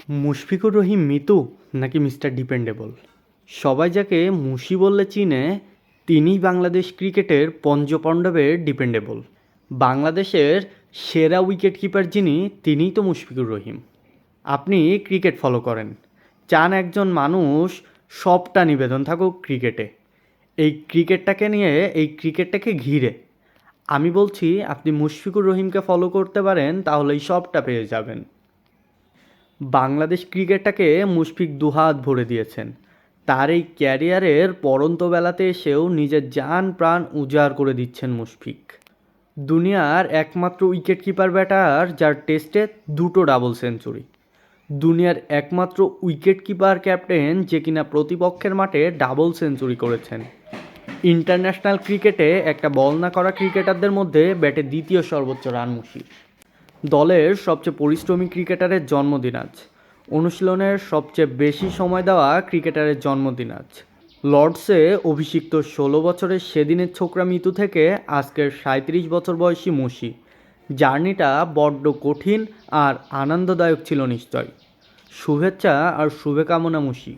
মুশফিকুর রহিম মিতু নাকি mister dependable? সবাই যাকে মুশি বললে চিনে, তিনিই বাংলাদেশ ক্রিকেটের পঞ্চপাণ্ডবের ডিপেন্ডেবল। বাংলাদেশের সেরা উইকেট কিপার যিনি, তিনিই তো মুশফিকুর রহিম। আপনি ক্রিকেট ফলো করেন, চান একজন মানুষ সবটা নিবেদন থাকুক ক্রিকেটে, এই ক্রিকেটটাকে নিয়ে, এই ক্রিকেটটাকে ঘিরে। আমি বলছি আপনি মুশফিকুর রহিমকে ফলো করতে পারেন, তাহলেই সবটা পেয়ে যাবেন। বাংলাদেশ ক্রিকেটটাকে মুশফিক দুহাত ভরে দিয়েছেন। তার এই ক্যারিয়ারের পড়ন্ত বেলাতে এসেও নিজের জান প্রাণ উজাড় করে দিচ্ছেন মুশফিক। দুনিয়ার একমাত্র উইকেট কিপার ব্যাটার যার টেস্টে দুটো ডাবল সেঞ্চুরি। দুনিয়ার একমাত্র উইকেট কিপার ক্যাপ্টেন যে কিনা প্রতিপক্ষের মাঠে ডাবল সেঞ্চুরি করেছেন। ইন্টারন্যাশনাল ক্রিকেটে একটা বল না করা ক্রিকেটারদের মধ্যে ব্যাটে দ্বিতীয় সর্বোচ্চ রান মুশি। দলের সবচেয়ে পরিশ্রমী ক্রিকেটারের জন্মদিন আজ। অনুশীলনের সবচেয়ে বেশি সময় দেওয়া ক্রিকেটারের জন্মদিন আজ। লর্ডসে অভিষিক্ত ১৬ বছরের সেদিনের ছোকরা মিতু থেকে আজকের ৩৭ বছর বয়সী মুশি। জার্নিটা বড্ড কঠিন আর আনন্দদায়ক ছিল নিশ্চয়। শুভেচ্ছা আর শুভকামনা মুশি।